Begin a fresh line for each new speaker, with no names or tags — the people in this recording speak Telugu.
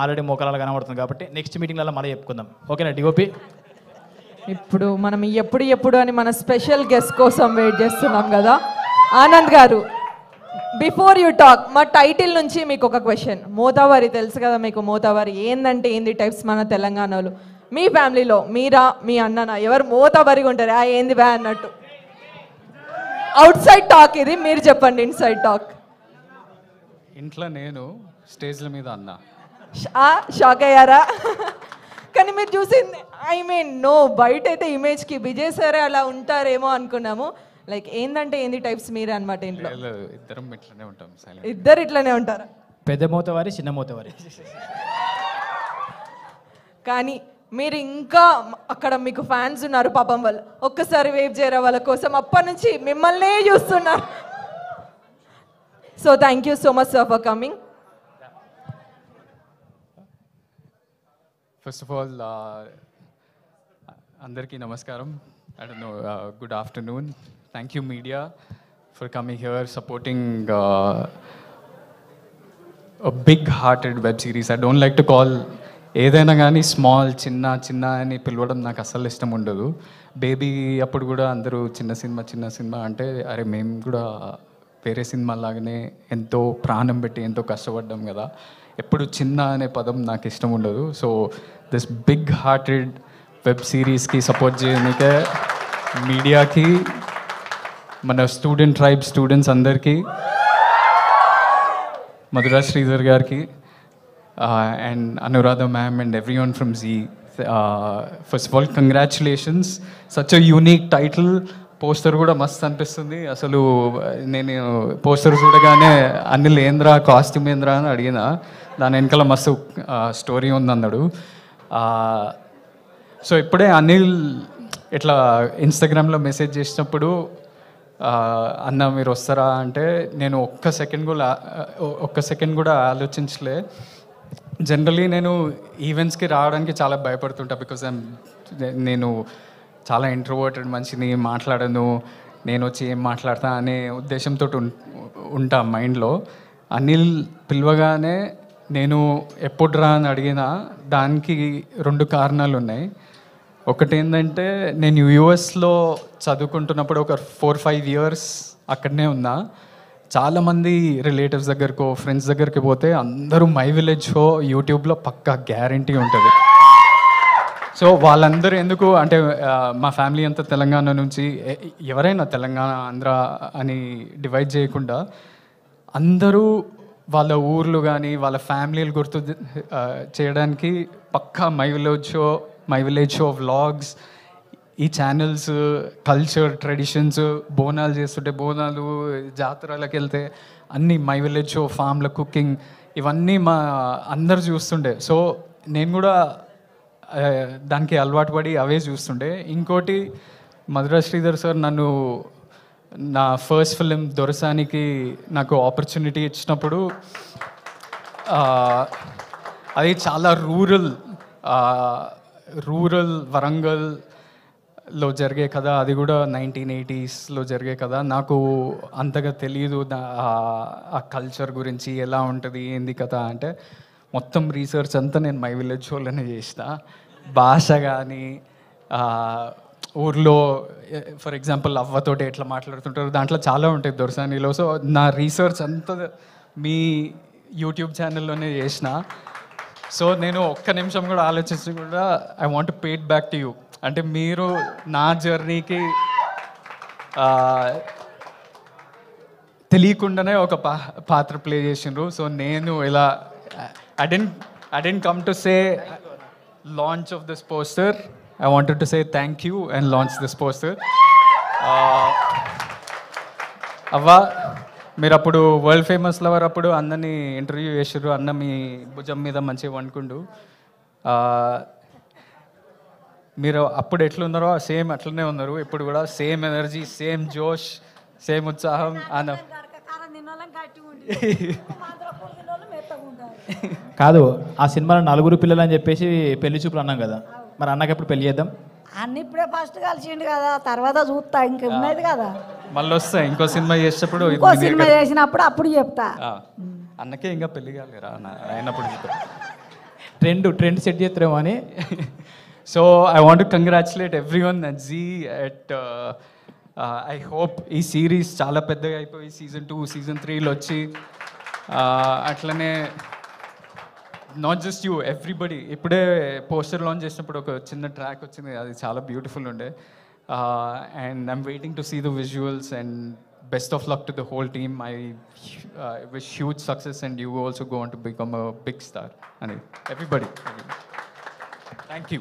ఆల్రెడీ మోకాలు కనబడుతుంది కాబట్టి నెక్స్ట్ మీటింగ్లలో మళ్ళీ చెప్పుకుందాం. ఓకేనా డిఓపి?
ఇప్పుడు మనం ఎప్పుడు అని మన స్పెషల్ గెస్ట్ కోసం వెయిట్ చేస్తున్నాం కదా. ఆనంద్ గారు, బిఫోర్ యూ టాక్, మా టైటిల్ నుంచి మీకు ఒక క్వశ్చన్. మోతావారి తెలుసు కదా మీకు, మోతావారి ఏందంటే ఏంది టైప్స్ మన తెలంగాణలో. మీ ఫ్యామిలీలో మీరా మీ అన్ననా ఎవరు మోతావారిగా ఉంటారు? ఏంది బ్యా అన్నట్టు. అవుట్ సైడ్ టాక్ ఇది, మీరు చెప్పండి ఇన్సైడ్ టాక్.
ఇంట్లో నేను, స్టేజ్ల మీద అన్న.
షాక్ అయ్యారా? కానీ మీరు చూసింది నో బయట అయితే ఇమేజ్కి విజయ్ సరే అలా ఉంటారేమో అనుకున్నాము. లైక్ ఏందంటే ఏంది టైప్స్ మీరే అనమాట ఇంట్లో?
ఇద్దరం ఇట్లానే ఉంటాం.
ఇద్దరు ఇట్లానే ఉంటారా?
పెద్ద మోతవారి చిన్న మోతవారి.
కానీ మీరు ఇంకా అక్కడ మీకు ఫ్యాన్స్ ఉన్నారు పాపం, వాళ్ళు ఒక్కసారి వేవ్ చేయరా వాళ్ళ కోసం, అప్పటి నుంచి మిమ్మల్నే చూస్తున్నారు. So thank you so much sir for coming.
First of all అందరికీ నమస్కారం. I don't know, good afternoon. Thank you media for coming here, supporting a big-hearted web series. I don't like to call ఏదైనా కానీ స్మాల్, చిన్న అని పిలవడం నాకు అస్సలు ఇష్టం ఉండదు. బేబీ అప్పుడు కూడా అందరూ చిన్న సినిమా అంటే అరే మేము కూడా వేరే సినిమా లాగానే ఎంతో ప్రాణం పెట్టి ఎంతో కష్టపడ్డాం కదా. ఎప్పుడు చిన్న అనే పదం నాకు ఇష్టం ఉండదు. సో దిస్ బిగ్-హార్టెడ్ వెబ్ సిరీస్కి సపోర్ట్ చేయడానికే మీడియాకి, మన స్టూడెంట్స్ అందరికీ, మధురా శ్రీధర్ గారికి and Anuradha ma'am and everyone from Zee, first of all congratulations. Such a unique title. Poster కూడా మస్త్ అనిపిస్తుంది. అసలు నేను పోస్టర్ చూడగానే అనిల్ ఏంద్రా కాస్ట్యూమ్ ఏంద్రా అని అడిగిన, దాని వెనకాల మస్తు స్టోరీ ఉందన్నాడు. సో ఇప్పుడే అనిల్ ఇట్లా ఇన్స్టాగ్రామ్లో మెసేజ్ చేసినప్పుడు అన్న మీరు వస్తారా అంటే నేను ఒక్క సెకండ్ కూడా ఆలోచించలే. జనరలీ నేను ఈవెంట్స్కి రావడానికి చాలా భయపడుతుంటా. బికాజ్ నేను చాలా ఇంట్రోవర్టెడ్ మనిషిని, మాట్లాడను, నేను వచ్చి ఏం మాట్లాడతా అనే ఉద్దేశంతో ఉంటా మైండ్లో. అనిల్ పిలవగానే నేను ఎప్పుడు రా అని అడిగినా దానికి 2 కారణాలు ఉన్నాయి. ఒకటి ఏంటంటే నేను యూఎస్లో చదువుకుంటున్నప్పుడు ఒక 4-5 ఇయర్స్ అక్కడనే ఉన్నా. చాలామంది రిలేటివ్స్ దగ్గరకో ఫ్రెండ్స్ దగ్గరికి పోతే అందరూ మై విలేజ్ షో యూట్యూబ్లో పక్కా గ్యారంటీ ఉంటుంది. సో వాళ్ళందరూ ఎందుకు అంటే మా ఫ్యామిలీ అంతా తెలంగాణ నుంచి, ఎవరైనా తెలంగాణ ఆంధ్ర అని డివైడ్ చేయకుండా అందరూ వాళ్ళ ఊర్లు కానీ వాళ్ళ ఫ్యామిలీలు గుర్తు చేయడానికి పక్కా మై విలేజ్ షో వ్లాగ్స్, ఈ ఛానల్స్, కల్చర్, ట్రెడిషన్స్, బోనాలు చేస్తుంటే బోనాలు, జాతరలకు వెళ్తే అన్నీ మై విలేజ్ షో, ఫామ్ల కుకింగ్, ఇవన్నీ మా అందరు చూస్తుండే. సో నేను కూడా దానికి అలవాటు పడి అవే చూస్తుండే. ఇంకోటి మధురా శ్రీధర్ సార్ నన్ను నా ఫస్ట్ ఫిలిం దొరసానికి నాకు ఆపర్చునిటీ ఇచ్చినప్పుడు అది చాలా రూరల్ వరంగల్లో జరిగే కదా, అది కూడా 1980s జరిగే కదా. నాకు అంతగా తెలియదు ఆ కల్చర్ గురించి, ఎలా ఉంటుంది ఏంది కదా అంటే మొత్తం రీసెర్చ్ అంతా నేను మై విలేజ్ షోలోనే చేసిన. భాష కానీ ఊర్లో ఫర్ ఎగ్జాంపుల్ అవ్వతోటి ఎట్లా మాట్లాడుతుంటారు దాంట్లో చాలా ఉంటాయి దొరసానిలో. సో నా రీసెర్చ్ అంతా మీ యూట్యూబ్ ఛానల్లోనే చేసిన. సో నేను ఒక్క నిమిషం కూడా ఆలోచించి కూడా I want to pay it back to you. అంటే మీరు నా జర్నీకి తెలియకుండానే ఒక పాత్ర ప్లే చేసిండ్రు. సో నేను ఇలా I didn't come to say launch of this poster. I wanted to say thank you and launch this poster. అవ్వ మీరు అప్పుడు వరల్డ్ ఫేమస్ లవర్ అప్పుడు అన్నని ఇంటర్వ్యూ చేసారు. అన్న మీ భుజం మీద మంచిగా వండుకుండు. మీరు అప్పుడు ఎట్లున్నారో సేమ్ అట్లనే ఉన్నారు. ఇప్పుడు కూడా సేమ్ ఎనర్జీ, సేమ్ జోష్, సేమ్ ఉత్సాహం. అన్న
కాదు, ఆ సినిమాలో 4 పిల్లలు అని చెప్పేసి పెళ్లి చూపులు అన్నాం కదా, మరి అన్నకి ఎప్పుడు పెళ్లి చేద్దాం?
అన్ని ఇప్పుడే ఫస్ట్ కలిసిండు కదా, తర్వాత చూస్తా. ఇంకా ఉన్నది కదా,
మళ్ళీ వస్తా ఇంకో సినిమా చేసేటప్పుడు,
ఇంకో సినిమా చేసినప్పుడు అప్పుడు చెప్తా.
అన్నకే ఇంకా పెళ్లి కాలేరా అయినప్పుడు చెప్తా.
ట్రెండ్ సెట్ చేస్తారేమో అని.
So I want to congratulate everyone at Zee at I hope ఈ సిరీస్ చాలా పెద్దగా అయిపోయి సీజన్ 2 సీజన్ 3లో వచ్చి అట్లనే నాట్ జస్ట్ యూ ఎవ్రీబడి. ఇప్పుడే పోస్టర్ లాంచ్ చేసినప్పుడు ఒక చిన్న ట్రాక్ వచ్చింది, అది చాలా బ్యూటిఫుల్ ఉండే. And I'm waiting to see the visuals and best of luck to the whole team. I wish huge success and you also go on to become a big star. And everybody. Thank you.